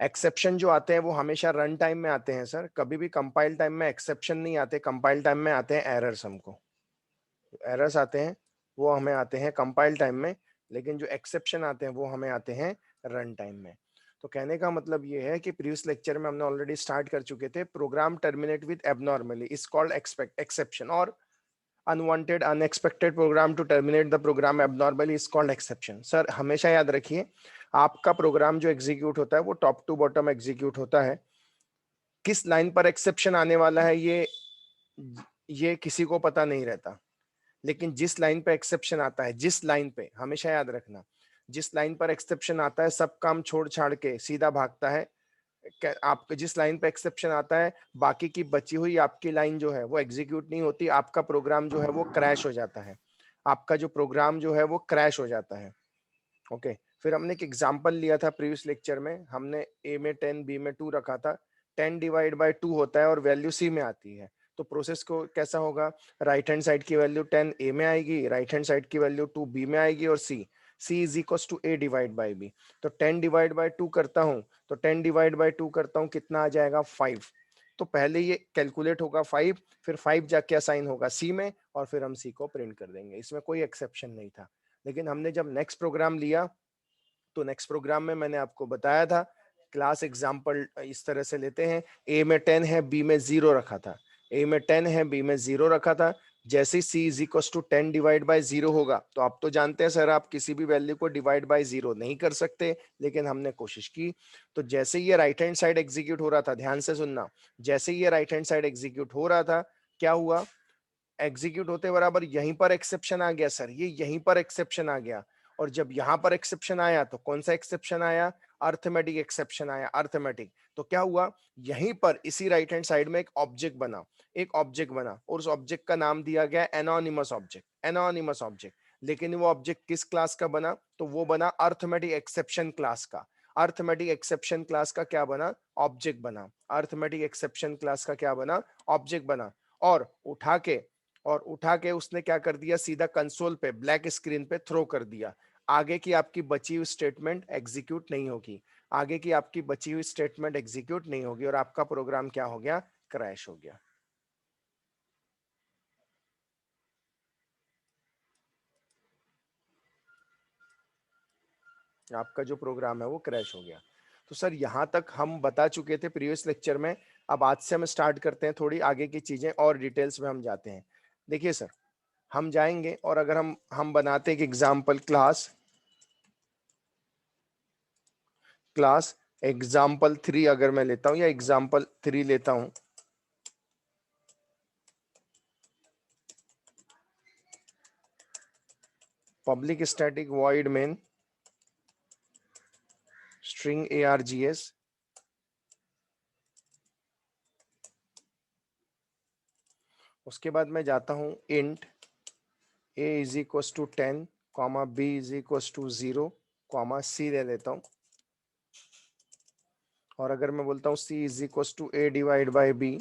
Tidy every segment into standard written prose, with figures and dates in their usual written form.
Exception जो आते हैं वो हमेशा रन टाइम में आते हैं सर, कभी भी कंपाइल टाइम में एक्सेप्शन नहीं आते, कंपाइल टाइम में आते हैं एरर्स। हमको एरर्स आते हैं वो हमें आते हैं कंपाइल टाइम में, लेकिन जो एक्सेप्शन आते हैं वो हमें आते हैं रन टाइम में। तो कहने का मतलब ये है कि प्रीवियस लेक्चर में हमने ऑलरेडी स्टार्ट कर चुके थे, program terminate with abnormally is called exception, और unwanted unexpected program to terminate the program abnormally is called exception. Sir हमेशा याद रखिए, आपका प्रोग्राम जो एग्जीक्यूट होता है वो टॉप टू बॉटम एग्जीक्यूट होता है। किस लाइन पर एक्सेप्शन आने वाला है ये किसी को पता नहीं रहता, लेकिन जिस लाइन पे एक्सेप्शन आता है, जिस लाइन पे, हमेशा याद रखना, जिस लाइन पर एक्सेप्शन आता है सब काम छोड़ छाड़ के सीधा भागता है। आप जिस लाइन पे एक्सेप्शन आता है, बाकी की बची हुई आपकी लाइन जो है वो एग्जीक्यूट नहीं होती, आपका प्रोग्राम जो है वो क्रैश हो जाता है, आपका जो प्रोग्राम जो है वो क्रैश हो जाता है। ओके, फिर हमने एक एग्जांपल लिया था प्रीवियस लेक्चर में, हमने ए में 10 बी में 2 रखा था। 10 डिवाइड बाय 2 होता है और वैल्यू सी में आती है, तो प्रोसेस को कैसा होगा, राइट हैंड साइड की वैल्यू 10 ए में आएगी, राइट हैंड साइड की वैल्यू 2 बी में आएगी, और C is equal to A divide by B. तो 10 डिवाइड बाय 2 करता हूं, तो 10 डिवाइड बाय 2 करता हूं, कितना आ जाएगा 5। तो पहले ये कैलकुलेट होगा 5, फिर 5 जाके असाइन होगा सी में, और फिर हम सी को प्रिंट कर देंगे। इसमें कोई एक्सेप्शन नहीं था। लेकिन हमने जब नेक्स्ट प्रोग्राम लिया, तो नेक्स्ट प्रोग्राम में मैंने आपको बताया था, क्लास एग्जांपल इस तरह से लेते हैं, ए में 10 है बी में 0 रखा था, ए में 10 है बी में 0 रखा था। जैसे C is equal to 10 divide by 0 होगा, तो आप तो जानते हैं सर आप किसी भी वैल्यू को डिवाइड बाय 0 नहीं कर सकते, लेकिन हमने कोशिश की। तो जैसे ये राइट हैंड साइड एग्जीक्यूट हो रहा था, ध्यान से सुनना, जैसे ये राइट हैंड साइड एग्जीक्यूट हो रहा था, क्या हुआ, एग्जीक्यूट होते बराबर यहीं पर एक्सेप्शन आ गया सर, ये यहीं पर एक्सेप्शन आ गया। और जब यहां पर एक्सेप्शन आया तो कौन सा एक्सेप्शन आया, अर्थमेटिक एक्सेप्शन आया, अर्थमेटिक। तो क्या हुआ, यहीं पर इसी राइट हैंड साइड में एक ऑब्जेक्ट बना, एक ऑब्जेक्ट बना, और उस ऑब्जेक्ट का नाम दिया गया एनोनिमस ऑब्जेक्ट, एनोनिमस ऑब्जेक्ट। लेकिन वो ऑब्जेक्ट किस क्लास का बना, तो वो बना अर्थमेटिक एक्सेप्शन क्लास का। अर्थमेटिक एक्सेप्शन क्लास का क्या बना, ऑब्जेक्ट बना। अर्थमेटिक एक्सेप्शन क्लास का क्या बना, ऑब्जेक्ट बना। और उठा के उसने क्या कर दिया, सीधा कंसोल पे ब्लैक स्क्रीन पे थ्रो कर दिया। आगे की आपकी बची हुई स्टेटमेंट एग्जीक्यूट नहीं होगी, आगे की आपकी बची हुई स्टेटमेंट एग्जीक्यूट नहीं होगी, और आपका प्रोग्राम क्या हो गया, क्रैश हो गया। आपका जो प्रोग्राम है वो क्रैश हो गया। तो सर यहां तक हम बता चुके थे प्रीवियस लेक्चर में। अब आज से हम स्टार्ट करते हैं, थोड़ी आगे की चीजें और डिटेल्स में हम जाते हैं। देखिए सर, हम जाएंगे और अगर हम बनाते एक एग्जाम्पल, क्लास एग्जाम्पल 3 अगर मैं लेता हूं, या एग्जाम्पल 3 लेता हूं, public static void main string args, उसके बाद मैं जाता हूं int a is equal to 10 comma b is equal to 0 comma c ले लेता हूं। और अगर मैं बोलता हूं c is equal to a divide by b,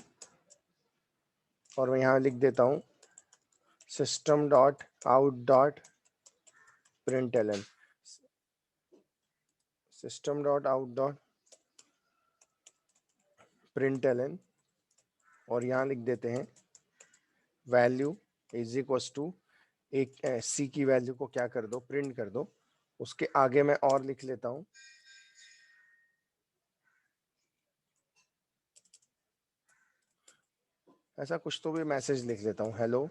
और मैं यहां लिख देता हूं system dot out dot println, system dot out dot println, और यहां लिख देते हैं वैल्यू इज इक्वल टू एक सी की वैल्यू को क्या कर दो, प्रिंट कर दो। उसके आगे मैं और लिख लेता हूं, ऐसा कुछ तो भी मैसेज लिख लेता हूं, हेलो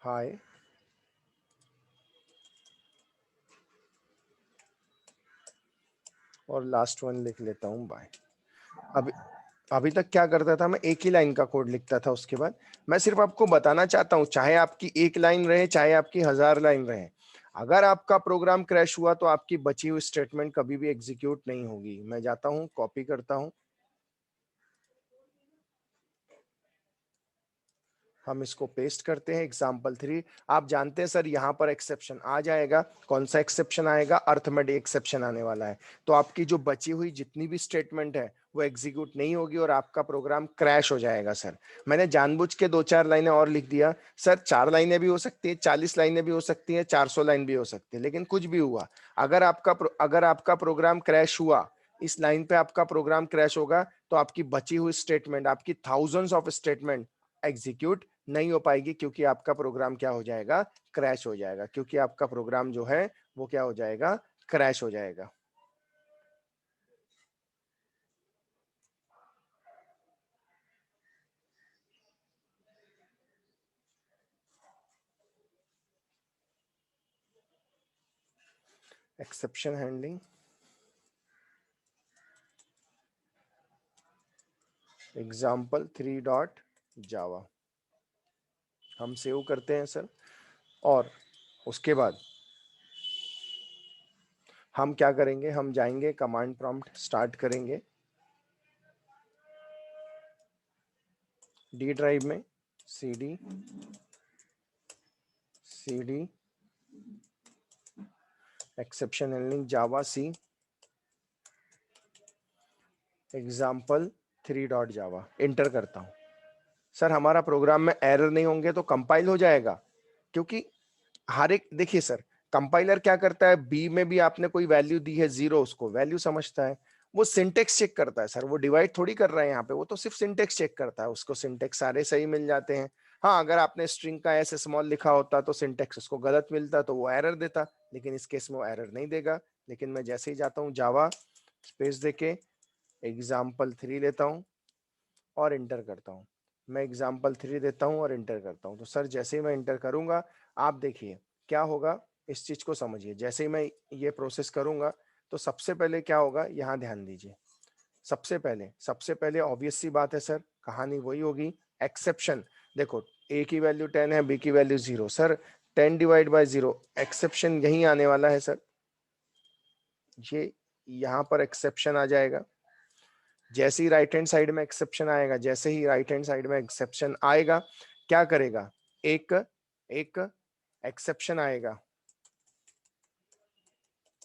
हाय, और लास्ट वन लिख लेता हूं बाय। अभी अभी तक क्या करता था, मैं एक ही लाइन का कोड लिखता था। उसके बाद मैं सिर्फ आपको बताना चाहता हूं, चाहे आपकी एक लाइन रहे, चाहे आपकी 1000 लाइन रहे, अगर आपका प्रोग्राम क्रैश हुआ तो आपकी बची हुई स्टेटमेंट कभी भी एग्जीक्यूट नहीं होगी। मैं जाता हूं, कॉपी करता हूं, हम इसको पेस्ट करते हैं एग्जाम्पल 3। आप जानते हैं सर यहाँ पर एक्सेप्शन आ जाएगा, कौन सा एक्सेप्शन आएगा, अर्थमेटिक एक्सेप्शन आने वाला है। तो आपकी जो बची हुई जितनी भी स्टेटमेंट है वो एग्जीक्यूट नहीं होगी और आपका प्रोग्राम क्रैश हो जाएगा सर। मैंने जानबूझ के 2-4 लाइनें और लिख दिया सर, 4 लाइनें भी हो सकती है, 40 लाइनें भी हो सकती है, 400 लाइन भी हो सकती है, लेकिन कुछ भी हुआ, अगर आपका प्रोग्राम क्रैश हुआ, इस लाइन पे आपका प्रोग्राम क्रैश होगा, तो आपकी बची हुई स्टेटमेंट, आपकी थाउजेंड्स ऑफ स्टेटमेंट एग्जीक्यूट नहीं हो पाएगी, क्योंकि आपका प्रोग्राम क्या हो जाएगा, क्रैश हो जाएगा, क्योंकि आपका प्रोग्राम जो है वो क्या हो जाएगा, क्रैश हो जाएगा। एक्सेप्शन हैंडलिंग, एग्जाम्पल 3.java हम सेव करते हैं सर, और उसके बाद हम क्या करेंगे, हम जाएंगे कमांड प्रॉम्प्ट स्टार्ट करेंगे डी ड्राइव में, cd एक्सेप्शन हैंडलिंग जावा सी एग्जाम्पल 3.java इंटर करता हूं। सर हमारा प्रोग्राम में एरर नहीं होंगे तो कंपाइल हो जाएगा, क्योंकि हर एक, देखिए सर, कंपाइलर क्या करता है, बी में भी आपने कोई वैल्यू दी है 0, उसको वैल्यू समझता है, वो सिंटेक्स चेक करता है सर, वो डिवाइड थोड़ी कर रहा है यहाँ पे, वो तो सिर्फ सिंटेक्स चेक करता है, उसको सिंटेक्स सारे सही मिल जाते हैं। हाँ, अगर आपने स्ट्रिंग का एस स्मॉल लिखा होता तो सिंटेक्स उसको गलत मिलता तो वो एरर देता, लेकिन इस केस में वो एरर नहीं देगा। लेकिन मैं जैसे ही जाता हूँ जावा स्पेस देके एग्जाम्पल 3 लेता हूँ और इंटर करता हूँ, मैं एग्जाम्पल 3 देता हूँ और इंटर करता हूँ, तो सर जैसे ही मैं इंटर करूंगा, आप देखिए क्या होगा, इस चीज को समझिए, जैसे ही मैं ये प्रोसेस करूंगा तो सबसे पहले क्या होगा, यहाँ ध्यान दीजिए, सबसे पहले ऑब्वियस सी बात है सर, कहानी वही होगी, एक्सेप्शन। देखो, ए की वैल्यू 10 है, बी की value 0, sir 10 divide by 0, exception यही आने वाला है सर, ये यहाँ पर एक्सेप्शन आ जाएगा। जैसे ही राइट हैंड साइड में एक्सेप्शन आएगा, जैसे ही राइट हैंड साइड में एक्सेप्शन आएगा, क्या करेगा, एक एक एक्सेप्शन आएगा,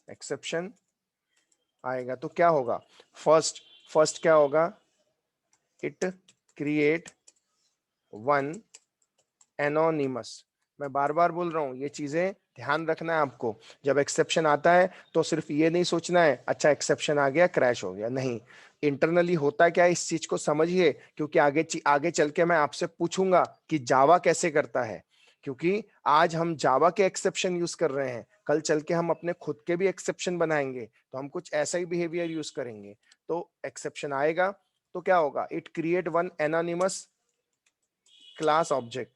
एक्सेप्शन आएगा तो क्या होगा, फर्स्ट फर्स्ट क्या होगा, इट क्रिएट वन एनोनिमस। मैं बार बार बोल रहा हूं, ये चीजें ध्यान रखना है आपको, जब एक्सेप्शन आता है तो सिर्फ ये नहीं सोचना है अच्छा एक्सेप्शन आ गया क्रैश हो गया, नहीं, इंटरनली होता क्या है इस चीज को समझिए, क्योंकि आगे चल के मैं आपसे पूछूंगा कि जावा कैसे करता है, क्योंकि आज हम जावा के एक्सेप्शन यूज कर रहे हैं, कल चल के हम अपने खुद के भी एक्सेप्शन बनाएंगे तो हम कुछ ऐसा ही बिहेवियर यूज करेंगे। तो एक्सेप्शन आएगा तो क्या होगा, it create one anonymous class object,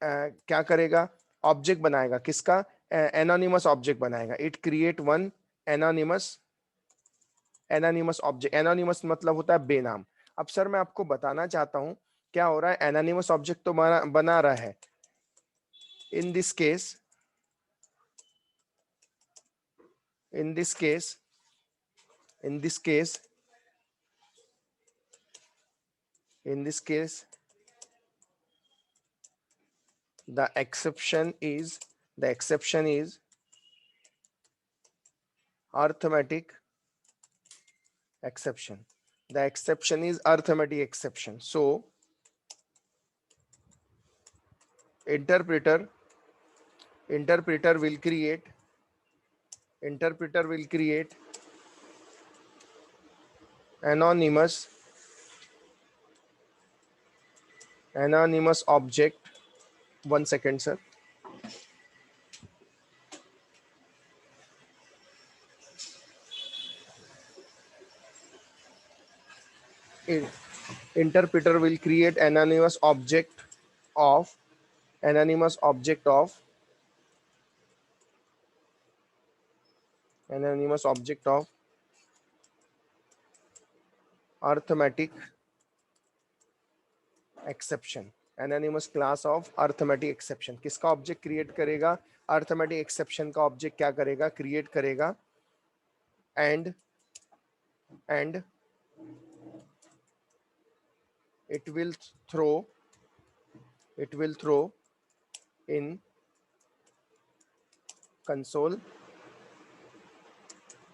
क्या करेगा, ऑब्जेक्ट बनाएगा, किसका, एनोनिमस ऑब्जेक्ट बनाएगा, it create one anonymous anonymous object, anonymous मतलब होता है बेनाम। अब सर मैं आपको बताना चाहता हूं क्या हो रहा है, एनोनिमस ऑब्जेक्ट तो बना रहा है, in this case in this case in this case in this case the exception is the exception is arithmetic exception, the exception is arithmetic exception, so interpreter interpreter will create interpreter will create anonymous object, 1 second sir, interpreter will create of anonymous object of anonymous object of arithmetic exception, anonymous class of arithmetic exception, किसका object create करेगा, arithmetic exception का object क्या करेगा, create करेगा, and it will throw in console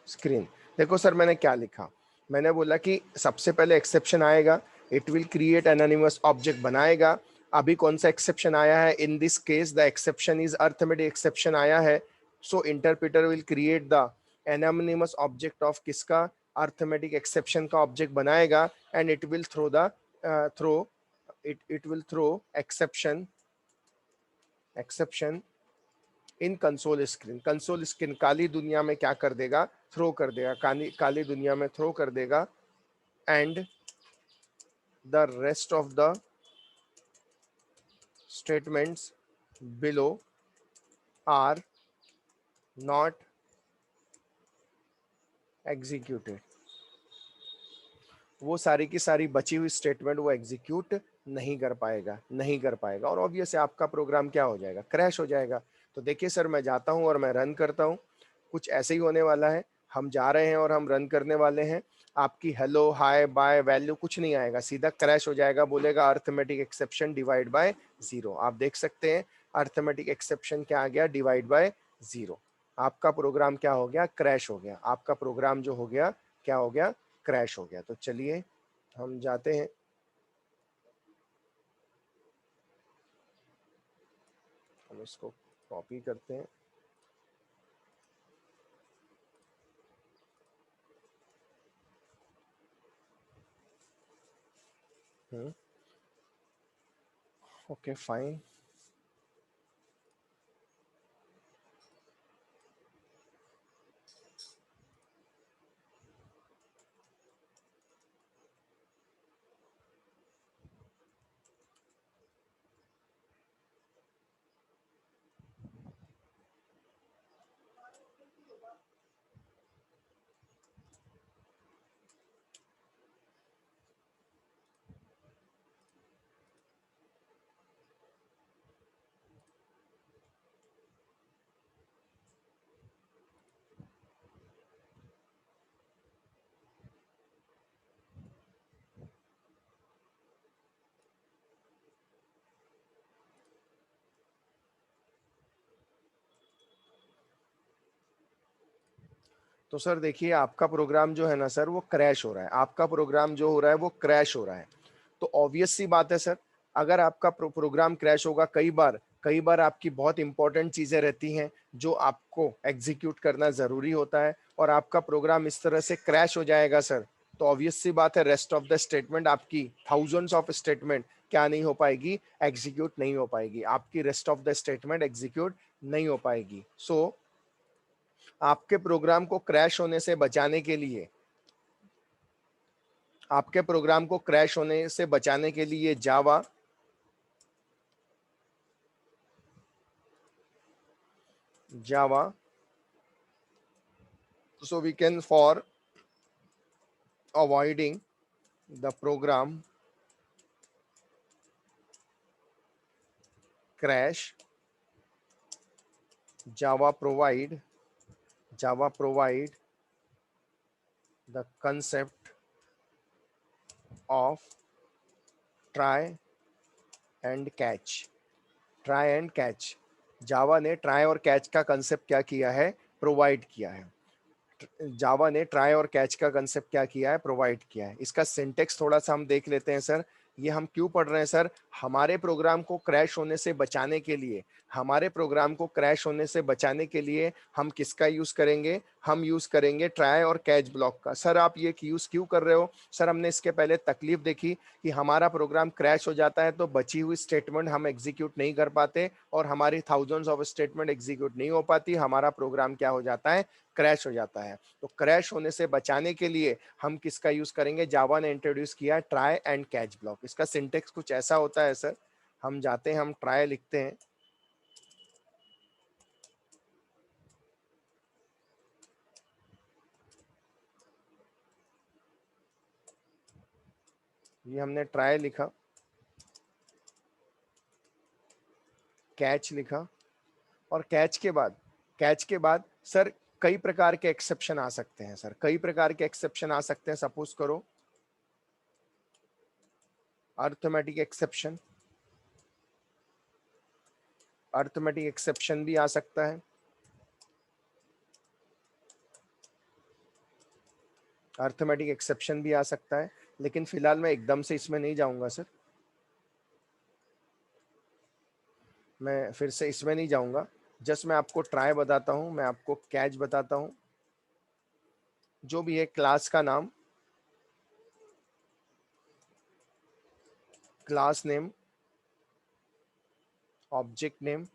screen. देखो sir मैंने क्या लिखा, मैंने बोला कि सबसे पहले एक्सेप्शन आएगा, it will create anonymous object बनाएगा। अभी कौन सा एक्सेप्शन आया है? In this case the exception is arithmetic exception आया है, so interpreter will create the anonymous object of किसका? अर्थमेटिक एक्सेप्शन का ऑब्जेक्ट बनाएगा, and it will throw the throw it will throw exception in console screen. Console screen काली दुनिया में क्या कर देगा? थ्रो कर देगा, काली दुनिया में थ्रो कर देगा। And the rest of the statements below are not executed. वो सारी की सारी बची हुई स्टेटमेंट वो एग्जीक्यूट नहीं कर पाएगा और ऑब्वियस है आपका प्रोग्राम क्या हो जाएगा? क्रैश हो जाएगा। तो देखिए सर, मैं जाता हूं और मैं रन करता हूं, कुछ ऐसे ही होने वाला है। हम जा रहे हैं और हम रन करने वाले हैं, आपकी हेलो हाय बाय वैल्यू कुछ नहीं आएगा, सीधा क्रैश हो जाएगा, बोलेगा अर्थमेटिक एक्सेप्शन डिवाइड बाय 0। आप देख सकते हैं अर्थमेटिक एक्सेप्शन क्या आ गया? Divide by 0। आपका प्रोग्राम क्या हो गया? क्रैश हो गया। आपका प्रोग्राम जो हो गया क्या हो गया? क्रैश हो गया। तो चलिए हम जाते हैं, हम इसको कॉपी करते हैं। Okay fine. तो सर देखिए आपका प्रोग्राम जो है ना सर वो क्रैश हो रहा है, आपका प्रोग्राम जो हो रहा है वो क्रैश हो रहा है। तो ऑब्वियस सी बात है सर, अगर आपका प्रोग्राम क्रैश होगा, कई बार आपकी बहुत इंपॉर्टेंट चीजें रहती हैं जो आपको एग्जीक्यूट करना जरूरी होता है और आपका प्रोग्राम इस तरह से क्रैश हो जाएगा सर, तो ऑब्वियस सी बात है रेस्ट ऑफ द स्टेटमेंट आपकी थाउजेंड्स ऑफ स्टेटमेंट क्या नहीं हो पाएगी? एग्जीक्यूट नहीं हो पाएगी, आपकी rest of the statement execute नहीं हो पाएगी। सो आपके प्रोग्राम को क्रैश होने से बचाने के लिए, आपके प्रोग्राम को क्रैश होने से बचाने के लिए जावा so we can, for avoiding the program crash, java provide the concept of try and catch। Try and catch, Java ने ट्राई और कैच का कंसेप्ट क्या किया है? प्रोवाइड किया है। जावा ने ट्राई और कैच का कंसेप्ट क्या किया है? प्रोवाइड किया है। इसका सिंटेक्स थोड़ा सा हम देख लेते हैं सर। ये हम क्यों पढ़ रहे हैं सर? हमारे प्रोग्राम को क्रैश होने से बचाने के लिए, हमारे प्रोग्राम को क्रैश होने से बचाने के लिए हम किसका यूज करेंगे? हम यूज करेंगे ट्राई और कैच ब्लॉक का। सर आप ये यूज क्यों कर रहे हो? सर हमने इसके पहले तकलीफ देखी कि हमारा प्रोग्राम क्रैश हो जाता है तो बची हुई स्टेटमेंट हम एग्जीक्यूट नहीं कर पाते और हमारी थाउजेंड्स ऑफ स्टेटमेंट एग्जीक्यूट नहीं हो पाती, हमारा प्रोग्राम क्या हो जाता है? क्रैश हो जाता है। तो क्रैश होने से बचाने के लिए हम किसका यूज करेंगे? जावा ने इंट्रोड्यूस किया ट्राई एंड कैच ब्लॉक। इसका सिंटेक्स कुछ ऐसा होता है सर, हम जाते हैं, हम ट्राई लिखते हैं, ये हमने ट्राई लिखा, कैच लिखा, और कैच के बाद सर कई प्रकार के एक्सेप्शन आ सकते हैं सर, कई प्रकार के एक्सेप्शन आ सकते हैं। सपोज करो अर्थमेटिक एक्सेप्शन, अर्थमेटिक एक्सेप्शन भी आ सकता है। अर्थमेटिक एक्सेप्शन भी आ सकता है, लेकिन फिलहाल मैं एकदम से इसमें नहीं जाऊंगा सर, मैं फिर से इसमें नहीं जाऊंगा। जस्ट मैं आपको ट्राई बताता हूं, मैं आपको कैच बताता हूं। जो भी है क्लास का नाम, क्लास नेम, ऑब्जेक्ट नेम,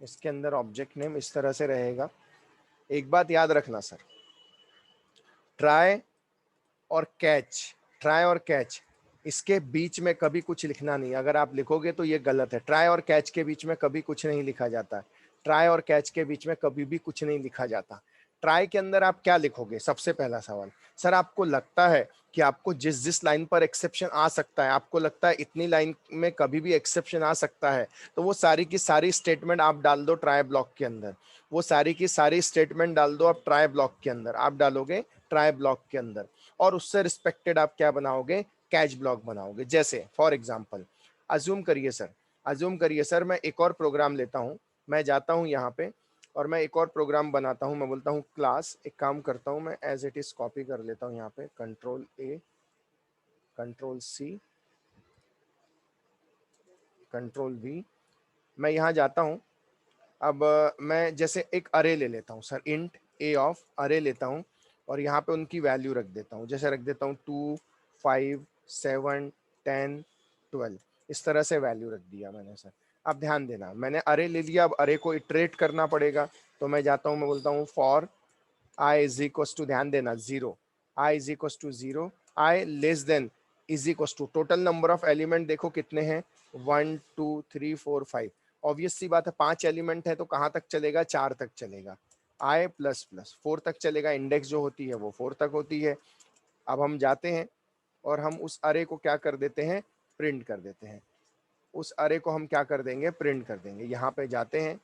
इसके अंदर ऑब्जेक्ट नेम इस तरह से रहेगा। एक बात याद रखना सर, ट्राई और कैच, ट्राई और कैच, इसके बीच में कभी कुछ लिखना नहीं। अगर आप लिखोगे तो ये गलत है। ट्राई और कैच के बीच में कभी कुछ नहीं लिखा जाता है। ट्राई और कैच के बीच में कभी भी कुछ नहीं लिखा जाता। ट्राई के अंदर आप क्या लिखोगे? सबसे पहला सवाल, सर आपको लगता है कि आपको जिस जिस लाइन पर एक्सेप्शन आ सकता है, आपको लगता है इतनी लाइन में कभी भी एक्सेप्शन आ सकता है, तो वो सारी की सारी स्टेटमेंट आप डाल दो ट्राई ब्लॉक के अंदर। वो सारी की सारी स्टेटमेंट डाल दो आप ट्राई ब्लॉक के अंदर, आप डालोगे ट्राई ब्लॉक के अंदर, और उससे रिस्पेक्टेड आप क्या बनाओगे? कैच ब्लॉक बनाओगे। जैसे फॉर एग्जांपल अज्यूम करिए सर मैं एक और प्रोग्राम लेता हूं, मैं जाता हूं यहाँ पे और मैं एक और प्रोग्राम बनाता हूं। मैं बोलता हूं क्लास, एक काम करता हूं मैं एज इट इज कॉपी कर लेता हूं यहाँ पे, control A, control C, control V. मैं यहाँ जाता हूँ। अब मैं जैसे एक अरे ले लेता हूँ सर, इंट ए ऑफ अरे लेता हूँ, और यहाँ पे उनकी वैल्यू रख देता हूँ। जैसे रख देता हूँ 2, 5, 7, 10, 12, इस तरह से वैल्यू रख दिया मैंने सर। अब ध्यान देना, मैंने अरे ले लिया, अब अरे को इटरेट करना पड़ेगा। तो मैं जाता हूँ, मैं बोलता हूँ for I is equals to, ध्यान देना, 0, I is equals to 0, I less than is equals to, total number of element देखो कितने हैं, 1, 2, 3, 4, 5। ऑब्वियस सी बात है, 5 एलिमेंट है तो कहाँ तक चलेगा? 4 तक चलेगा। आई प्लस प्लस 4 तक चलेगा, इंडेक्स जो होती है वो 4 तक होती है। अब हम जाते हैं और हम उस अरे को क्या कर देते हैं? प्रिंट कर देते हैं। उस अरे को हम क्या कर देंगे? प्रिंट कर देंगे। यहाँ पे जाते हैं,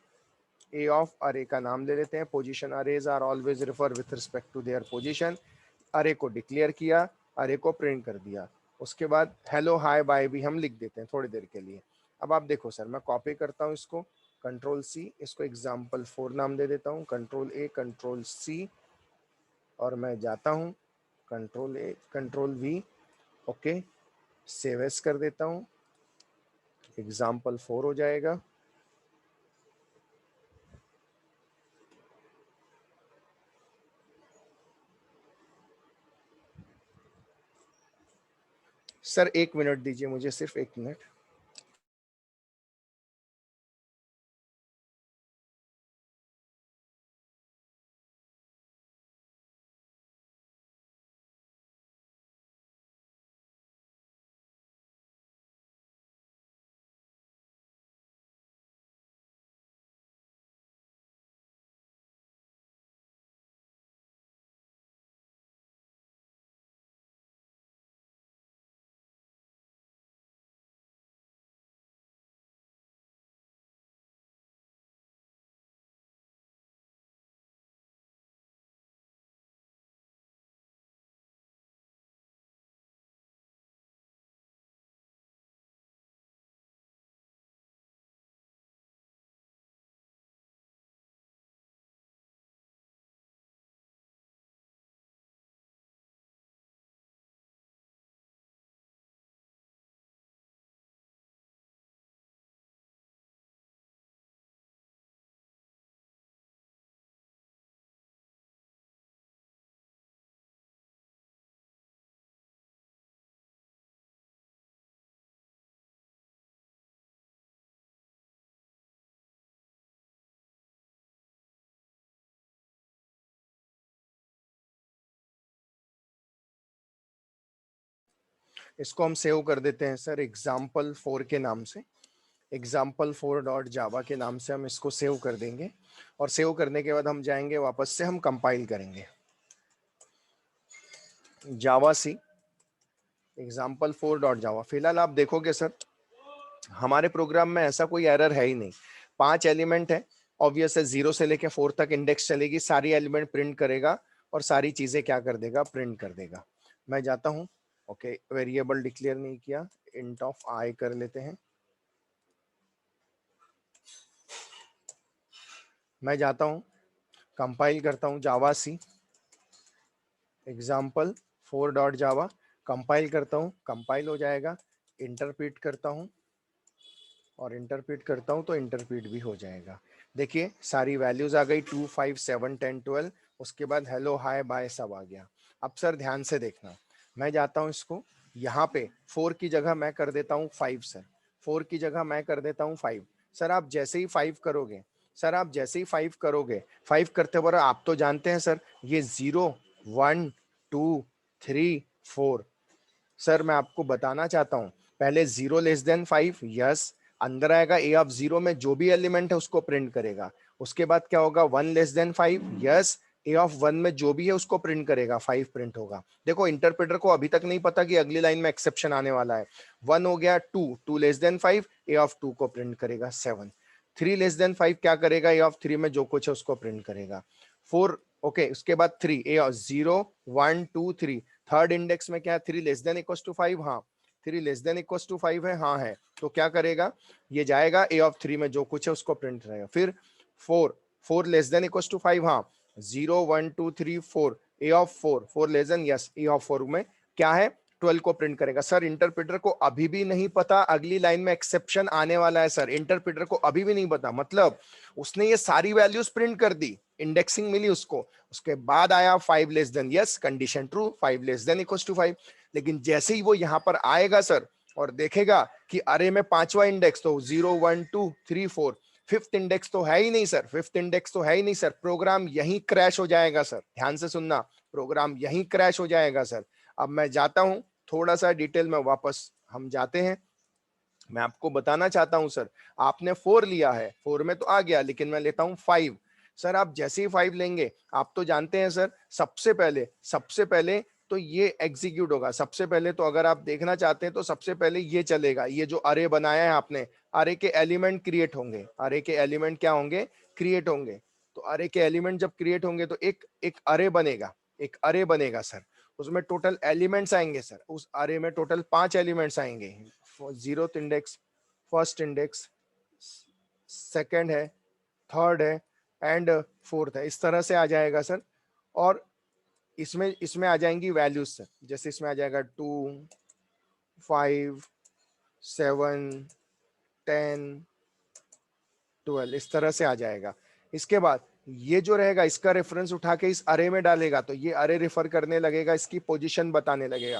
ए ऑफ अरे का नाम ले लेते हैं, position arrays are always refer with respect to their position. Array को डिक्लेयर किया, अरे को प्रिंट कर दिया। उसके बाद हेलो हाय बाय भी हम लिख देते हैं थोड़ी देर के लिए। अब आप देखो सर, मैं कॉपी करता हूँ इसको, कंट्रोल सी, इसको एग्जाम्पल 4 नाम दे देता हूँ, कंट्रोल ए, कंट्रोल सी, और मैं जाता हूँ control A, control we, okay, save S कर देता हूँ, एग्जाम्पल 4 हो जाएगा। सर 1 मिनट दीजिए मुझे, सिर्फ 1 मिनट। इसको हम सेव कर देते हैं सर एग्जाम्पल 4 के नाम से, एग्जाम्पल 4 डॉट जावा के नाम से हम इसको सेव कर देंगे। और सेव करने के बाद हम जाएंगे वापस से, हम कंपाइल करेंगे जावा सी एग्जाम्पल 4 डॉट जावा। फिलहाल आप देखोगे सर, हमारे प्रोग्राम में ऐसा कोई एरर है ही नहीं। 5 एलिमेंट है, ऑब्वियस है, 0 से लेके 4 तक इंडेक्स चलेगी, सारी एलिमेंट प्रिंट करेगा और सारी चीजें क्या कर देगा? प्रिंट कर देगा। मैं जाता हूँ, ओके, वेरिएबल डिक्लेयर नहीं किया, इंट ऑफ आई कर लेते हैं, मैं जाता हूँ, कंपाइल करता हूँ जावा सी एग्जाम्पल 4.java, कंपाइल करता हूँ, कंपाइल हो जाएगा, इंटरप्रीट करता हूँ और इंटरप्रीट करता हूँ तो इंटरप्रीट भी हो जाएगा। देखिए सारी वैल्यूज आ गई 2 5 7 10 12, उसके बाद हेलो हाय बाय सब आ गया। अब सर ध्यान से देखना, मैं जाता हूँ इसको यहाँ पे 4 की जगह मैं कर देता हूँ 5 सर, 4 की जगह मैं कर देता हूँ 5। सर आप जैसे ही 5 करोगे, सर आप जैसे ही 5 करोगे, 5 करते वक्त आप तो जानते हैं सर ये 0 1 2 3 4। सर मैं आपको बताना चाहता हूं, पहले 0 <5 यस, अंदर आएगा ए ऑफ 0 में जो भी एलिमेंट है उसको प्रिंट करेगा। उसके बाद क्या होगा 1 <5 यस, ए ऑफ 1 में जो भी है उसको प्रिंट करेगा, 5 प्रिंट होगा। देखो इंटरप्रेटर को अभी तक नहीं पता कि अगली लाइन में एक्सेप्शन आने वाला है। 1 हो गया 2, 2 <5 ए ऑफ 2 को प्रिंट करेगा 7। 3 <5 क्या करेगा, ए ऑफ 3 में जो कुछ है उसको प्रिंट करेगा 4। ओके उसके बाद 3 ए ऑफ 0 1 2 3, थर्ड इंडेक्स में क्या है 3 < 5, हाँ 3 < 5 है, हाँ है, तो क्या करेगा ये जाएगा ए ऑफ 3 में जो कुछ है उसको प्रिंट रहेगा। फिर 4 4 < 5, हाँ 0 1 2 3 4, ए of 4 4 less than yes, A of 4 में क्या है 12 को प्रिंट करेगा। सर इंटरप्रेटर को अभी भी नहीं पता अगली लाइन में एक्सेप्शन आने वाला है। सर इंटरप्रेटर को अभी भी नहीं पता, मतलब उसने ये सारी वैल्यूज प्रिंट कर दी, इंडेक्सिंग मिली उसको, उसके बाद आया 5 less than yes, condition true, 5 less than equals to 5। लेकिन जैसे ही वो यहां पर आएगा सर और देखेगा कि अरे में पांचवा इंडेक्स तो 0 1 2 3 4, फिफ्थ इंडेक्स तो है ही नहीं सर, फिफ्थ इंडेक्स तो है ही नहीं सर, प्रोग्राम यहीं क्रैश हो जाएगा सर। ध्यान से सुनना, प्रोग्राम यहीं क्रैश हो जाएगा सर। अब मैं जाता हूं थोड़ा सा डिटेल में, वापस हम जाते हैं। मैं आपको बताना चाहता हूं सर, आपने 4 लिया है, 4 में तो आ गया, लेकिन मैं लेता हूं 5। सर आप जैसे ही 5 लेंगे, आप तो जानते हैं सर सबसे पहले तो ये एग्जीक्यूट होगा। सबसे पहले तो अगर आप देखना चाहते हैं तो सबसे पहले ये चलेगा, ये जो अरे बनाया है आपने, अरे के एलिमेंट क्रिएट होंगे, अरे के एलिमेंट क्या होंगे, क्रिएट होंगे। तो अरे के एलिमेंट जब क्रिएट होंगे तो एक एक अरे बनेगा, एक अरे बनेगा सर, उसमें टोटल एलिमेंट्स आएंगे सर, उस अरे में टोटल 5 एलिमेंट्स आएंगे। 0th index, first index, second है, थर्ड है एंड फोर्थ है, इस तरह से आ जाएगा सर। और इसमें इसमें आ जाएंगी वैल्यूज सर, जैसे इसमें आ जाएगा 2 5 7 10 12, इस तरह से आ जाएगा। इसके बाद ये जो रहेगा इसका रेफरेंस उठा के इस अरे में डालेगा तो ये अरे रेफर करने लगेगा, इसकी पोजीशन बताने लगेगा।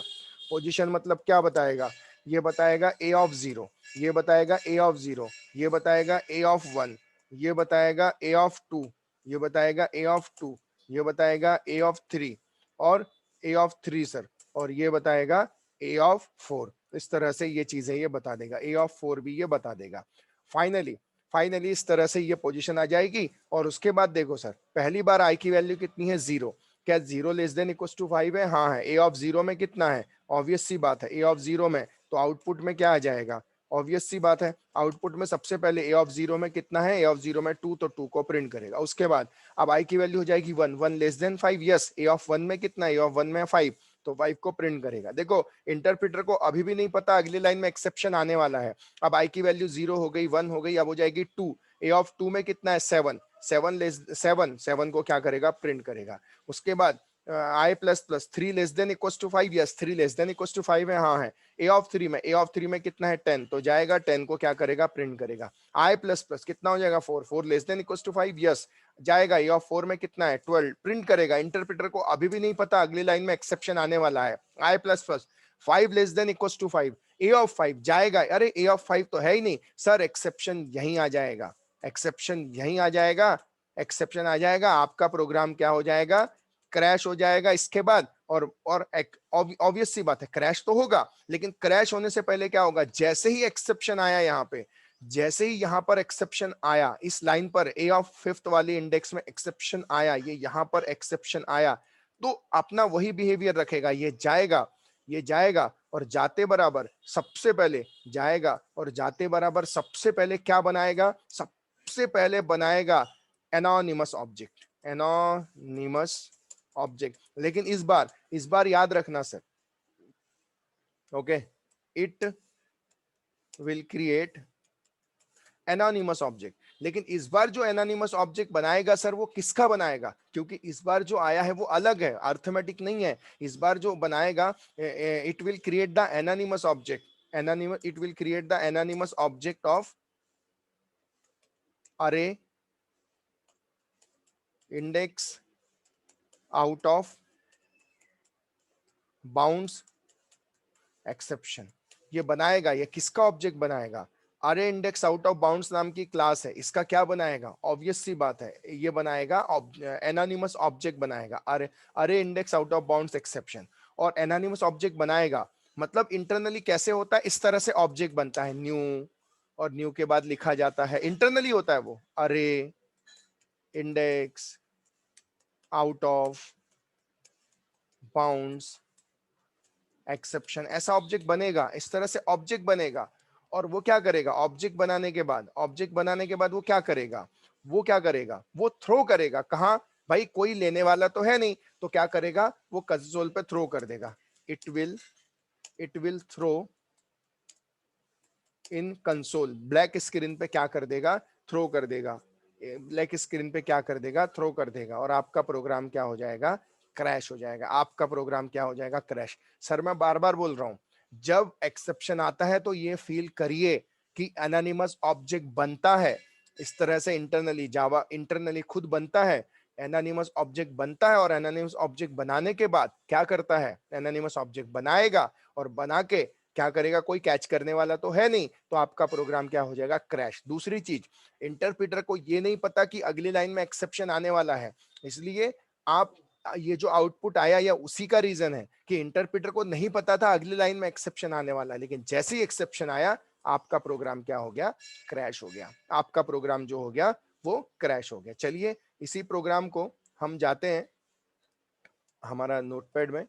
पोजीशन मतलब क्या बताएगा, ये बताएगा ए ऑफ 0, ये बताएगा ए ऑफ 0, ये बताएगा ए ऑफ 1, ये बताएगा ए ऑफ 2, ये बताएगा ए ऑफ 2, ये बताएगा ए ऑफ 3 और ए ऑफ 3 सर, और ये बताएगा ए ऑफ 4। इस तरह से ये चीजें ये बता देगा, ए ऑफ 4 भी ये बता देगा। फाइनली फाइनली इस तरह से ये पोजीशन आ जाएगी। और उसके बाद देखो सर, पहली बार आई की वैल्यू कितनी है 0, क्या 0 < 5 है, हाँ है। ए ऑफ 0 में कितना है, ऑब्वियस सी बात है, ए ऑफ 0 में तो आउटपुट में क्या आ जाएगा, ऑब्वियस सी बात है, आउटपुट में सबसे पहले ए ऑफ 0 में कितना है, ए ऑफ 0 में 2, तो 2 को प्रिंट करेगा। उसके बाद अब आई की वैल्यू हो जाएगी 1, 1 < 5 यस, ए ऑफ 1 में कितना है, ए ऑफ 1 में 5, तो 5 को प्रिंट करेगा। देखो इंटरप्रेटर को अभी भी नहीं पता अगली लाइन में एक्सेप्शन आने वाला है। अब आई की वैल्यू 0 हो गई, 1 हो गई, अब हो जाएगी 2, ए ऑफ 2 में कितना है 7, 7 को क्या करेगा, प्रिंट करेगा। उसके बाद आई प्लस प्लस 3 < 5 यस, 3 < 5 है, हाँ है। ए ऑफ 3 में, ए ऑफ 3 में कितना है 10, तो जाएगा 10 को क्या करेगा, प्रिंट करेगा। आई प्लस प्लस कितना हो जाएगा 4, 4 < 5 यस, जाएगा। ए ऑफ 4 में कितना है 12, प्रिंट करेगा। इंटरप्रेटर को अभी भी नहीं पता अगली लाइन में एक्सेप्शन आने वाला है। आई प्लस प्लस 5 < 5, ए ऑफ 5 जाएगा, अरे ए ऑफ 5 तो है ही नहीं सर, एक्सेप्शन यहीं आ जाएगा, एक्सेप्शन यहीं आ जाएगा, एक्सेप्शन आ जाएगा, आपका प्रोग्राम क्या हो जाएगा, क्रैश हो जाएगा। इसके बाद और ऑब्वियस सी बात है क्रैश तो होगा, लेकिन क्रैश होने से पहले क्या होगा, जैसे ही एक्सेप्शन आया यहाँ पे, जैसे ही यहां पर एक्सेप्शन आया, इस लाइन पर ए ऑफ फिफ्थ वाली इंडेक्स में एक्सेप्शन आया, ये यहां पर एक्सेप्शन आया, तो अपना वही बिहेवियर रखेगा, ये जाएगा, ये जाएगा और जाते बराबर सबसे पहले जाएगा, और जाते बराबर सबसे पहले क्या बनाएगा, सबसे पहले बनाएगा एनोनिमस ऑब्जेक्ट, एनोनिमस ऑब्जेक्ट। लेकिन इस बार याद रखना sir, okay, it will create anonymous object. लेकिन इस बार जो एनानिमस ऑब्जेक्ट बनाएगा सर वो किसका बनाएगा, क्योंकि इस बार जो आया है वो अलग है, अर्थमेटिक नहीं है। इस बार जो बनाएगा it will create the anonymous object, anonymous, it will create the anonymous object of array index out of bounds exception. ये बनाएगा, ये किसका ऑब्जेक्ट बनाएगा, अरे इंडेक्स आउट ऑफ बाउंड्स नाम की क्लास है, इसका क्या बनाएगा, ऑब्वियस सी बात है ये बनाएगा एनानिमस ऑब्जेक्ट बनाएगा, अरे अरे index out of bounds exception. और एनानिमस ऑब्जेक्ट बनाएगा मतलब इंटरनली कैसे होता है, इस तरह से ऑब्जेक्ट बनता है, न्यू, और न्यू के बाद लिखा जाता है, इंटरनली होता है वो, अरे index out of bounds exception, ऐसा ऑब्जेक्ट बनेगा, इस तरह से ऑब्जेक्ट बनेगा। और वो क्या करेगा, ऑब्जेक्ट बनाने के बाद, ऑब्जेक्ट बनाने के बाद वो क्या करेगा, वो क्या करेगा, वो थ्रो करेगा, कहां भाई, कोई लेने वाला तो है नहीं, तो क्या करेगा, वो कंसोल पे थ्रो कर देगा, it will throw in console, black screen पे क्या कर देगा, थ्रो कर देगा, ब्लैक स्क्रीन पे क्या कर देगा, थ्रो कर देगा, और आपका प्रोग्राम क्या हो जाएगा, क्रैश हो जाएगा, आपका प्रोग्राम क्या हो जाएगा, क्रैश। सर मैं बार बार बोल रहा हूं, जब एक्सेप्शन आता है तो ये फील करिए कि एनोनिमस ऑब्जेक्ट बनता है, इस तरह से इंटरनली, जावा इंटरनली खुद बनता है, एनोनिमस ऑब्जेक्ट बनता है, और एनोनिमस ऑब्जेक्ट बनाने के बाद क्या करता है, एनोनिमस ऑब्जेक्ट बनाएगा, और बना के क्या करेगा, कोई कैच करने वाला तो है नहीं, तो आपका प्रोग्राम क्या हो जाएगा, क्रैश। दूसरी चीज, इंटरप्रेटर को ये नहीं पता कि अगली लाइन में एक्सेप्शन आने वाला है, इसलिए आप, ये जो आउटपुट आया या उसी का रीजन है कि इंटरप्रेटर को नहीं पता था अगली लाइन में एक्सेप्शन आने वाला है, लेकिन जैसे ही एक्सेप्शन आया आपका प्रोग्राम क्या हो गया, क्रैश हो गया, आपका प्रोग्राम जो हो गया वो क्रैश हो गया। चलिए इसी प्रोग्राम को हम जाते हैं हमारा नोटपैड में,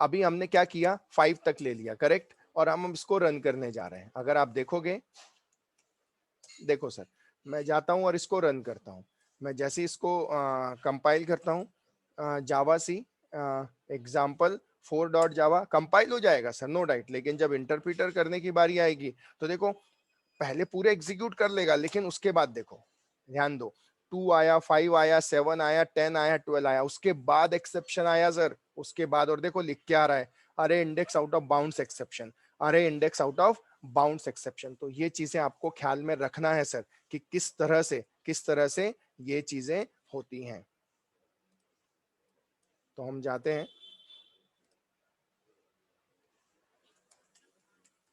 अभी हमने क्या किया, 5 तक ले लिया, करेक्ट, और हम इसको रन करने जा रहे हैं। अगर आप देखोगे, देखो सर, मैं जाता हूं और इसको रन करता हूं, मैं जैसे इसको कंपाइल करता हूं, जावा सी एग्जाम्पल 4 डॉट जावा, कंपाइल हो जाएगा सर, नो डाउट, लेकिन जब इंटरप्रीटर करने की बारी आएगी तो देखो पहले पूरे एग्जीक्यूट कर लेगा, लेकिन उसके बाद देखो, ध्यान दो, 2 आया, 5 आया, 7 आया, 10 आया, 12 आया, उसके बाद एक्सेप्शन आया सर, उसके बाद, और देखो लिख के आ रहा है, array index out of bounds exception, array index out of bounds exception. तो ये चीजें आपको ख्याल में रखना है सर, कि किस तरह से ये चीजें होती हैं। तो हम जाते हैं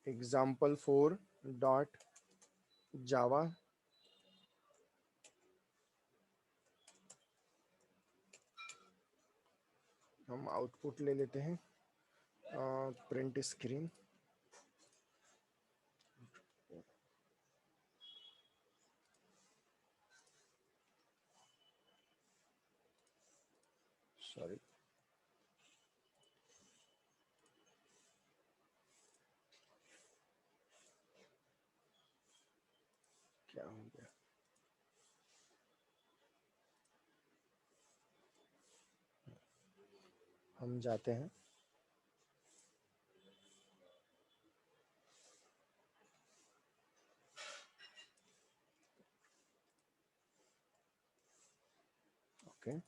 एग्जाम्पल 4 डॉट जावा, हम आउटपुट ले लेते हैं, प्रिंट स्क्रीन, सॉरी, क्या हो गया, हम जाते हैं ओके,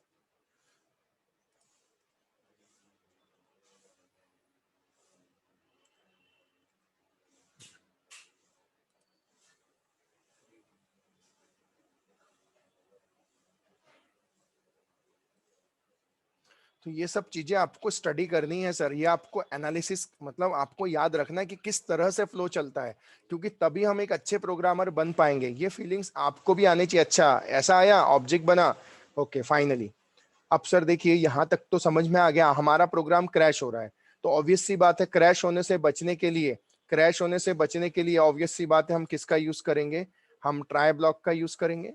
तो ये सब चीजें आपको स्टडी करनी है सर, ये आपको एनालिसिस, मतलब आपको याद रखना है कि किस तरह से फ्लो चलता है, क्योंकि तभी हम एक अच्छे प्रोग्रामर बन पाएंगे। ये फीलिंग्स आपको भी आनी चाहिए, अच्छा ऐसा आया, ऑब्जेक्ट बना, ओके फाइनली। अब सर देखिए यहां तक तो समझ में आ गया, हमारा प्रोग्राम क्रैश हो रहा है, तो ऑब्वियस सी बात है क्रैश होने से बचने के लिए, ऑब्वियस सी बात है हम किसका यूज करेंगे, हम ट्राई ब्लॉक का यूज करेंगे।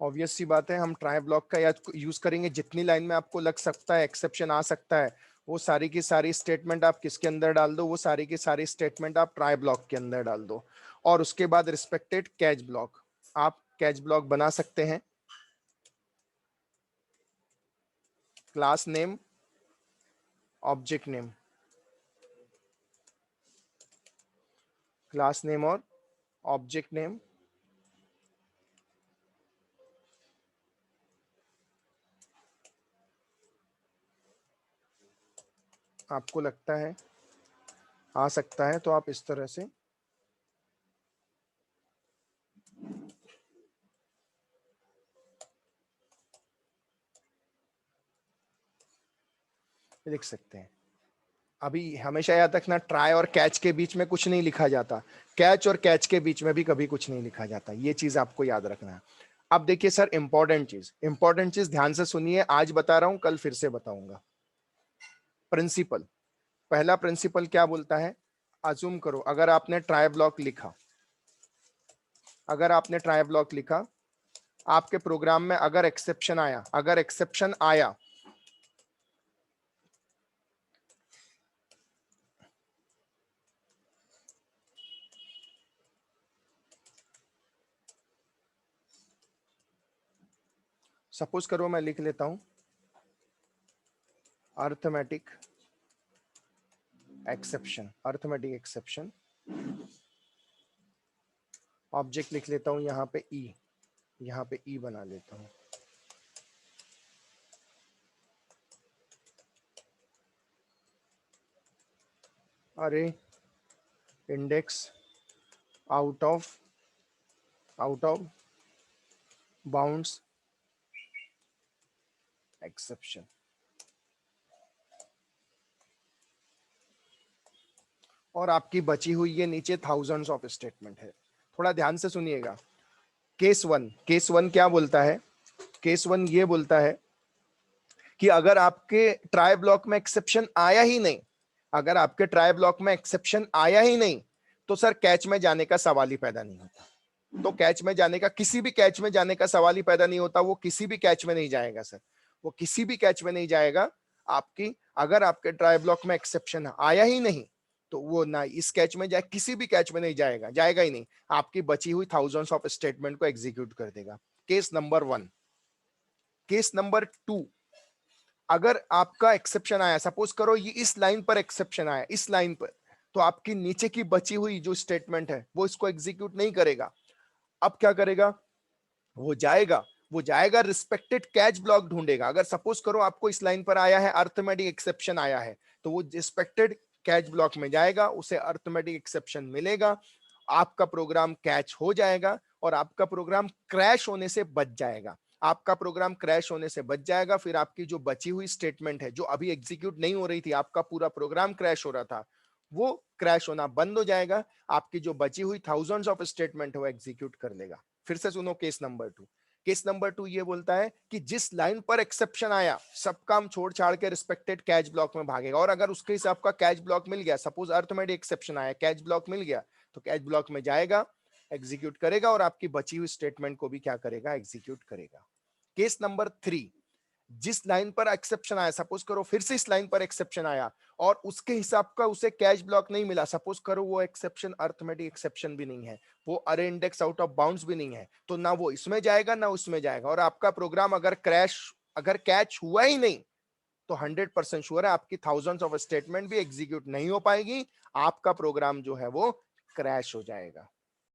ऑब्वियस सी बात है हम ट्राई ब्लॉक का या यूज करेंगे, जितनी लाइन में आपको लग सकता है एक्सेप्शन आ सकता है, वो सारी की सारी स्टेटमेंट आप किसके अंदर डाल दो, वो सारी की सारी स्टेटमेंट आप ट्राई ब्लॉक के अंदर डाल दो, और उसके बाद रिस्पेक्टेड कैच ब्लॉक, आप कैच ब्लॉक बना सकते हैं class name, object name, class name और ऑब्जेक्ट नेम। आपको लगता है आ सकता है तो आप इस तरह से लिख सकते हैं। अभी हमेशा याद रखना, ट्राई और कैच के बीच में कुछ नहीं लिखा जाता, कैच और कैच के बीच में भी कभी कुछ नहीं लिखा जाता, ये चीज आपको याद रखना है। अब देखिए सर, इंपॉर्टेंट चीज ध्यान से सुनिए, आज बता रहा हूं कल फिर से बताऊंगा। प्रिंसिपल, पहला प्रिंसिपल क्या बोलता है, अज्यूम करो अगर आपने ट्राई ब्लॉक लिखा, आपके प्रोग्राम में अगर एक्सेप्शन आया, सपोज करो मैं लिख लेता हूं अर्थमेटिक एक्सेप्शन, ऑब्जेक्ट लिख लेता हूं यहां पे ई बना लेता हूं। अरे index out of bounds exception. और आपकी बची हुई ये नीचे थाउजेंड्स ऑफ स्टेटमेंट है, थोड़ा ध्यान से सुनिएगा। केस वन क्या बोलता है, केस वन ये बोलता है कि अगर आपके ट्राई ब्लॉक में एक्सेप्शन आया ही नहीं, तो सर कैच में जाने का सवाल ही पैदा नहीं होता। तो कैच में जाने का, किसी भी कैच में जाने का सवाल ही पैदा नहीं होता, वो किसी भी कैच में नहीं जाएगा सर, वो किसी भी कैच में नहीं जाएगा। आपकी अगर आपके ट्राई ब्लॉक में एक्सेप्शन आया ही नहीं तो वो ना इस कैच में जाए, किसी भी कैच में नहीं जाएगा ही नहीं, आपकी बची हुई थाउजेंड्स ऑफ स्टेटमेंट को एग्जीक्यूट कर देगा। Case number 1। केस नंबर 2, अगर आपका एक्सेप्शन आया, सपोज करो ये इस लाइन पर एक्सेप्शन आया, इस लाइन पर, तो आपकी नीचे की बची हुई जो स्टेटमेंट है वो इसको एग्जीक्यूट नहीं करेगा। अब क्या करेगा, वो जाएगा रिस्पेक्टेड कैच ब्लॉक ढूंढेगा। अगर सपोज करो आपको इस लाइन पर आया है अर्थमेटिक एक्सेप्शन आया है, तो वो रिस्पेक्टेड कैच ब्लॉक में जाएगा, उसे अर्थमेटिक एक्सेप्शन मिलेगा, आपका प्रोग्राम कैच हो जाएगा और आपका प्रोग्राम क्रैश होने से बच जाएगा। फिर आपकी जो बची हुई स्टेटमेंट है, जो अभी एग्जीक्यूट नहीं हो रही थी, आपका पूरा प्रोग्राम क्रैश हो रहा था, वो क्रैश होना बंद हो जाएगा। आपकी जो बची हुई थाउजेंड्स ऑफ स्टेटमेंट है वो एग्जीक्यूट कर लेगा। फिर से सुनो केस नंबर 2 ये बोलता है कि जिस लाइन पर एक्सेप्शन आया, सब काम छोड़ छाड़ के रिस्पेक्टेड कैच ब्लॉक में भागेगा, और अगर उसके हिसाब का कैच ब्लॉक मिल गया, सपोज अर्थमेटिक एक्सेप्शन आया, कैच ब्लॉक मिल गया, तो कैच ब्लॉक में जाएगा, एग्जीक्यूट करेगा और आपकी बची हुई स्टेटमेंट को भी क्या करेगा, एग्जीक्यूट करेगा। केस नंबर 3, जिस लाइन पर एक्सेप्शन आया, सपोज करो फिर से इस लाइन पर एक्सेप्शन आया और उसके हिसाब का उसे कैच ब्लॉक नहीं मिला, सपोज करो वो एक्सेप्शन अर्थमेटिक एक्सेप्शन भी नहीं है, वो अरे इंडेक्स आउट ऑफ बाउंड्स भी नहीं है, तो ना वो इसमें जाएगा ना उसमें जाएगा, और आपका प्रोग्राम अगर कैच हुआ ही नहीं, तो 100% श्योर है आपकी थाउजेंड्स ऑफ स्टेटमेंट भी एग्जीक्यूट नहीं हो पाएगी, आपका प्रोग्राम जो है वो क्रैश हो जाएगा।